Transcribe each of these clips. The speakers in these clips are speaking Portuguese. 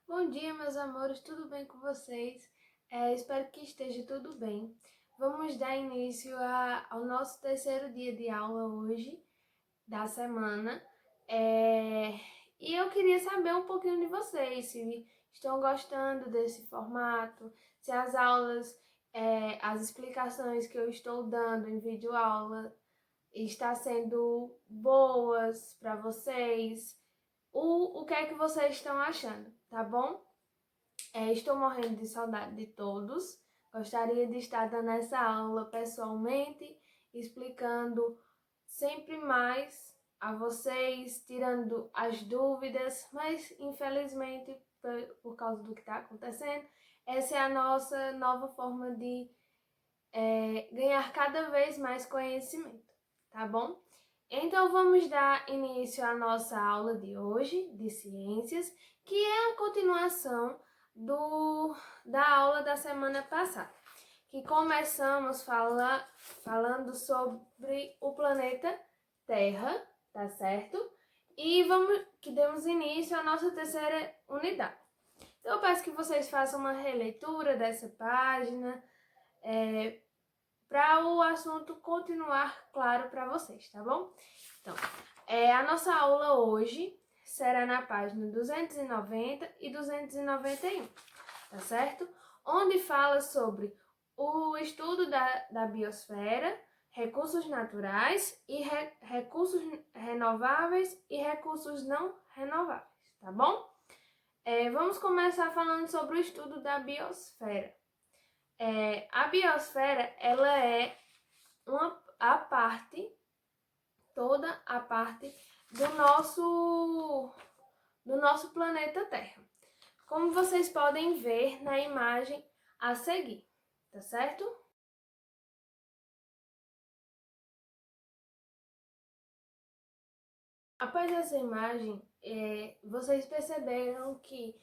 Bom dia, meus amores, tudo bem com vocês? Espero que esteja tudo bem. Vamos dar início ao nosso terceiro dia de aula hoje, da semana. E eu queria saber um pouquinho de vocês, se estão gostando desse formato, se as aulas, as explicações que eu estou dando em videoaula está sendo boas para vocês. O que é que vocês estão achando, tá bom? Estou morrendo de saudade de todos. Gostaria de estar dando essa aula pessoalmente, explicando sempre mais a vocês, tirando as dúvidas, mas infelizmente, por causa do que está acontecendo, essa é a nossa nova forma de ganhar cada vez mais conhecimento, tá bom? Então vamos dar início à nossa aula de hoje, de ciências, que é a continuação da aula da semana passada, que começamos falando sobre o planeta Terra, tá certo? E que demos início à nossa terceira unidade. Então eu peço que vocês façam uma releitura dessa página, para o assunto continuar claro para vocês, tá bom? Então, a nossa aula hoje será na página 290 e 291, tá certo? Onde fala sobre o estudo da biosfera, recursos naturais e recursos renováveis e recursos não renováveis, tá bom? Vamos começar falando sobre o estudo da biosfera. A biosfera, ela é toda a parte do nosso planeta Terra. Como vocês podem ver na imagem a seguir, tá certo? Após essa imagem, vocês perceberam que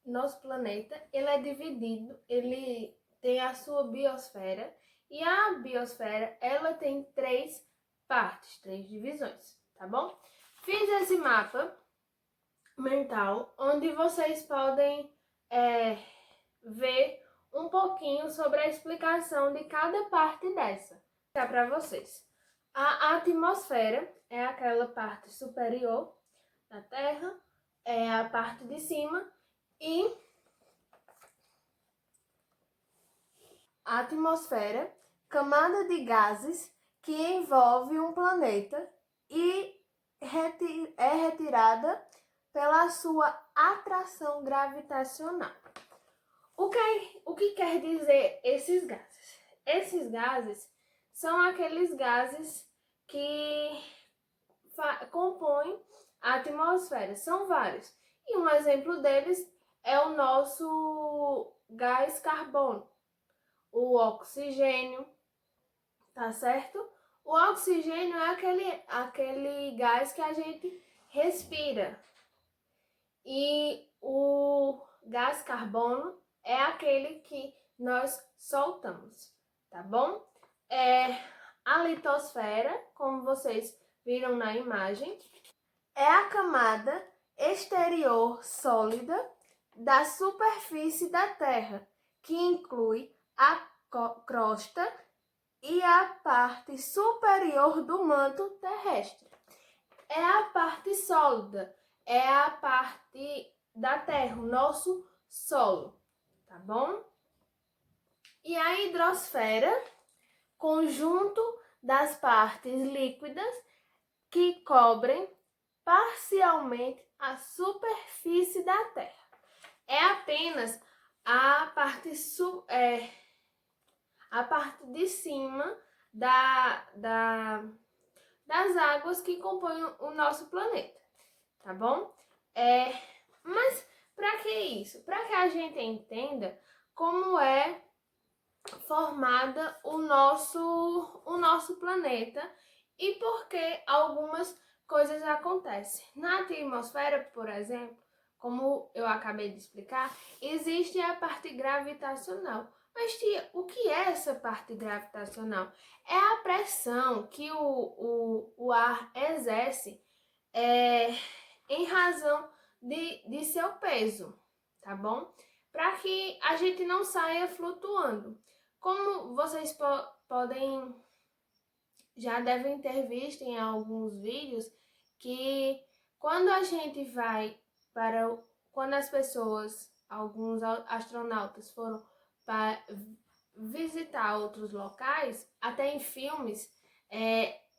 nosso planeta, ele é dividido, ele tem a sua biosfera, e a biosfera, ela tem três partes, três divisões, tá bom? Fiz esse mapa mental, onde vocês podem ver um pouquinho sobre a explicação de cada parte dessa. Vou para vocês. A atmosfera é aquela parte superior da Terra, é a parte de cima, e a atmosfera, camada de gases que envolve um planeta e é retirada pela sua atração gravitacional. O que quer dizer esses gases? Esses gases são aqueles gases que compõem a atmosfera. São vários. E um exemplo deles é o nosso gás carbono, o oxigênio, tá certo? O oxigênio é aquele gás que a gente respira. E o gás carbono é aquele que nós soltamos, tá bom? A litosfera, como vocês viram na imagem, é a camada exterior sólida da superfície da Terra, que inclui a crosta e a parte superior do manto terrestre. É a parte sólida, é a parte da Terra, o nosso solo, tá bom? E a hidrosfera, conjunto das partes líquidas que cobrem parcialmente a superfície da Terra. É apenas a parte de cima das águas que compõem o nosso planeta, tá bom? Mas para que isso? Para que a gente entenda como é formada o nosso planeta e por que algumas coisas acontecem. Na atmosfera, por exemplo, como eu acabei de explicar, existe a parte gravitacional. Mas, tia, o que é essa parte gravitacional? É a pressão que o ar exerce em razão de seu peso, tá bom? Para que a gente não saia flutuando. Como vocês podem, já devem ter visto em alguns vídeos, que quando a gente vai para, quando as pessoas, alguns astronautas foram para visitar outros locais, até em filmes,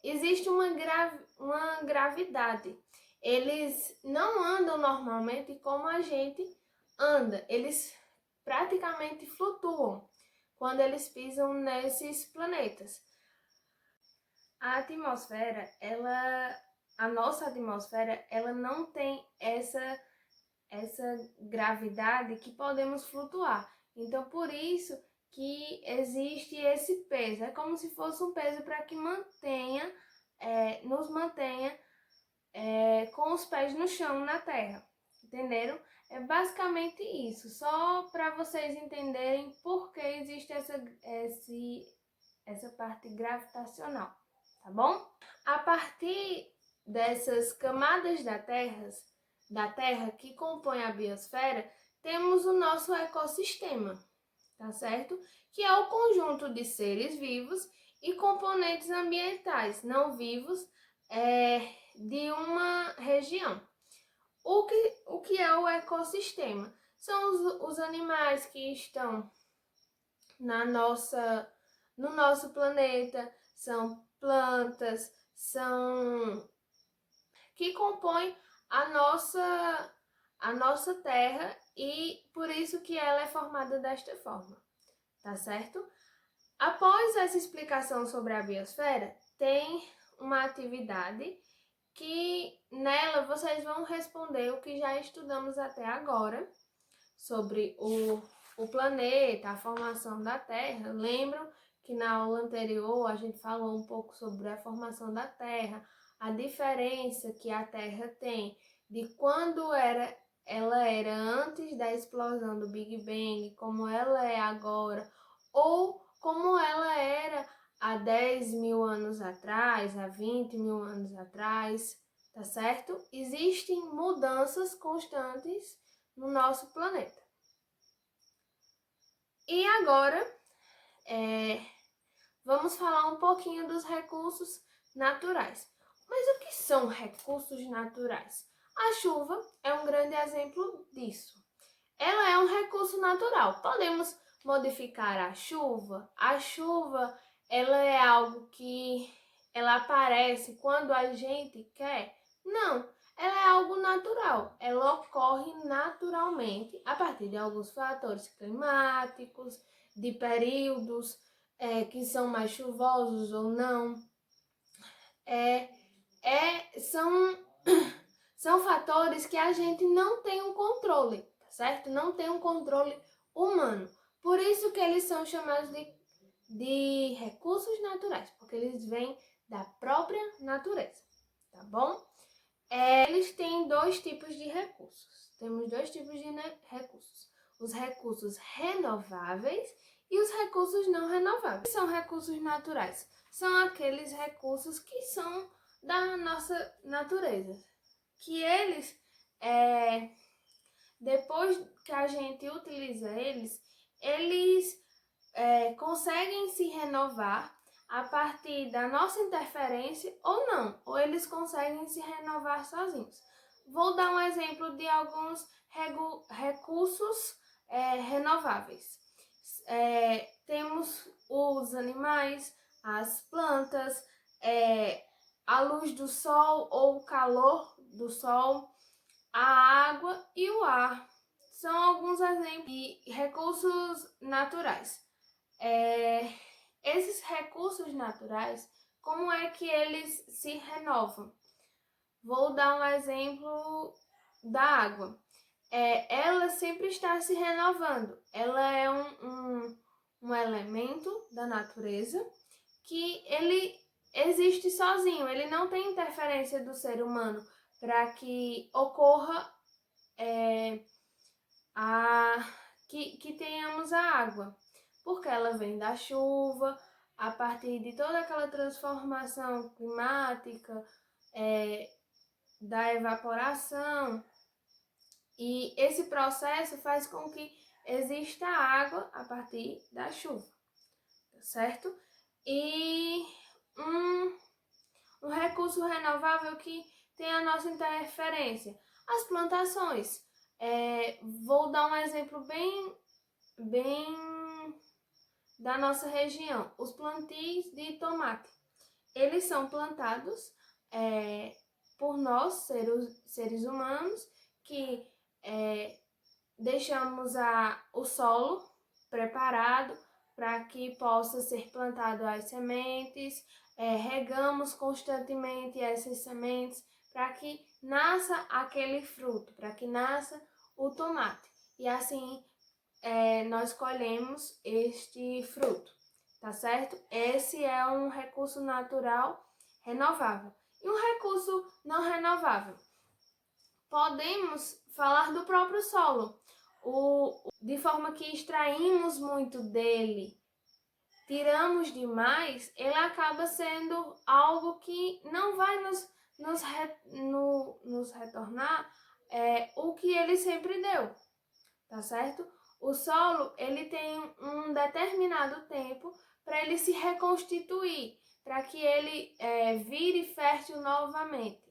existe uma gravidade. Eles não andam normalmente como a gente anda, eles praticamente flutuam quando eles pisam nesses planetas. A atmosfera, a nossa atmosfera, ela não tem essa gravidade que podemos flutuar. Então, por isso que existe esse peso. É como se fosse um peso para que nos mantenha com os pés no chão na Terra. Entenderam? É basicamente isso. Só para vocês entenderem por que existe essa parte gravitacional. Tá bom? A partir dessas camadas da Terra que compõem a biosfera, temos o nosso ecossistema, tá certo? Que é o conjunto de seres vivos e componentes ambientais não vivos de uma região. O que é o ecossistema? São os animais que estão no nosso planeta, são plantas, que compõem a nossa Terra e por isso que ela é formada desta forma, tá certo? Após essa explicação sobre a biosfera, tem uma atividade que nela vocês vão responder o que já estudamos até agora sobre o planeta, a formação da Terra. Lembram que na aula anterior a gente falou um pouco sobre a formação da Terra, a diferença que a Terra tem de quando ela era antes da explosão do Big Bang, como ela é agora, ou como ela era há 10 mil anos atrás, há 20 mil anos atrás, tá certo? Existem mudanças constantes no nosso planeta. E agora, vamos falar um pouquinho dos recursos naturais. Mas o que são recursos naturais? A chuva é um grande exemplo disso. Ela é um recurso natural. Podemos modificar a chuva. A chuva, ela é algo que ela aparece quando a gente quer? Não, ela é algo natural. Ela ocorre naturalmente a partir de alguns fatores climáticos, de períodos que são mais chuvosos ou não. São, são fatores que a gente não tem um controle, tá certo? Não tem um controle humano. Por isso que eles são chamados de recursos naturais, porque eles vêm da própria natureza, tá bom? Eles têm dois tipos de recursos. Temos dois tipos de recursos. Os recursos renováveis e os recursos não renováveis. São recursos naturais. São aqueles recursos que são da nossa natureza. Que eles, depois que a gente utiliza eles conseguem se renovar a partir da nossa interferência ou não, ou eles conseguem se renovar sozinhos. Vou dar um exemplo de alguns recursos renováveis. Temos os animais, as plantas, a luz do sol ou o calor do sol, a água e o ar. São alguns exemplos de recursos naturais. Esses recursos naturais, como é que eles se renovam? Vou dar um exemplo da água. Ela sempre está se renovando. Ela é um elemento da natureza que ele existe sozinho. Ele não tem interferência do ser humano para que ocorra que tenhamos a água. Porque ela vem da chuva, a partir de toda aquela transformação climática, da evaporação, E esse processo faz com que exista água a partir da chuva, tá certo? E um recurso renovável que tem a nossa interferência, as plantações. Vou dar um exemplo bem da nossa região, os plantios de tomate. Eles são plantados por nós, seres humanos, que deixamos o solo preparado para que possa ser plantado as sementes, regamos constantemente essas sementes para que nasça aquele fruto, para que nasça o tomate. E assim nós colhemos este fruto, tá certo? Esse é um recurso natural renovável. E um recurso não renovável? Podemos falar do próprio solo, de forma que extraímos muito dele, tiramos demais, ele acaba sendo algo que não vai nos retornar o que ele sempre deu, tá certo? O solo, ele tem um determinado tempo para ele se reconstituir, para que ele vire fértil novamente,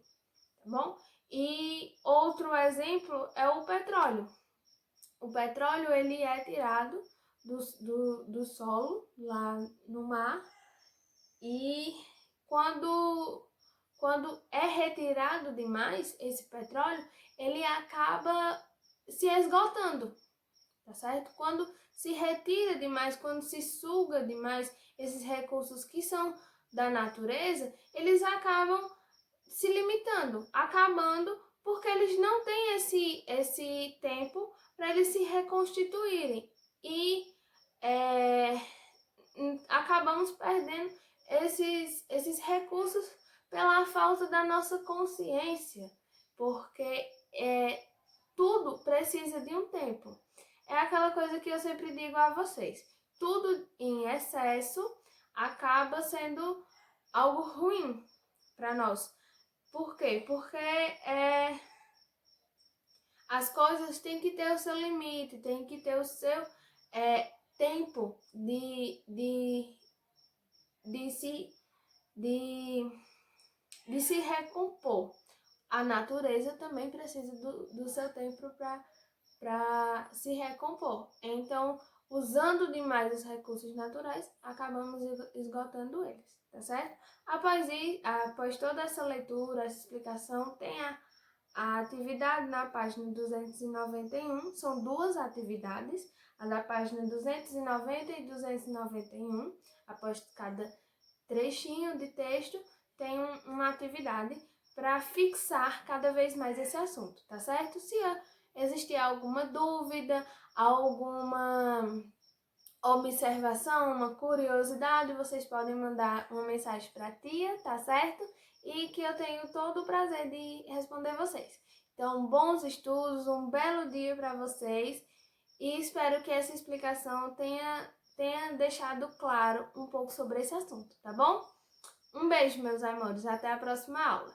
tá bom? E outro exemplo é o petróleo. O petróleo, ele é tirado do solo, lá no mar, e quando é retirado demais esse petróleo, ele acaba se esgotando, tá certo? Quando se retira demais, quando se suga demais esses recursos que são da natureza, eles acabam se limitando, acabando, porque eles não têm esse tempo para eles se reconstituírem. E acabamos perdendo esses recursos pela falta da nossa consciência, porque tudo precisa de um tempo. É aquela coisa que eu sempre digo a vocês, tudo em excesso acaba sendo algo ruim para nós. Por quê? Porque as coisas têm que ter o seu limite, tem que ter o seu tempo de se recompor. A natureza também precisa do seu tempo para se recompor. Então, usando demais os recursos naturais, acabamos esgotando eles, tá certo? Após toda essa leitura, essa explicação, tem a atividade na página 291, são duas atividades, a da página 290 e 291, após cada trechinho de texto, tem uma atividade para fixar cada vez mais esse assunto, tá certo? Se existir alguma dúvida, alguma observação, uma curiosidade, vocês podem mandar uma mensagem para a tia, tá certo? E que eu tenho todo o prazer de responder vocês. Então, bons estudos, um belo dia para vocês e espero que essa explicação tenha deixado claro um pouco sobre esse assunto, tá bom? Um beijo, meus amores, até a próxima aula.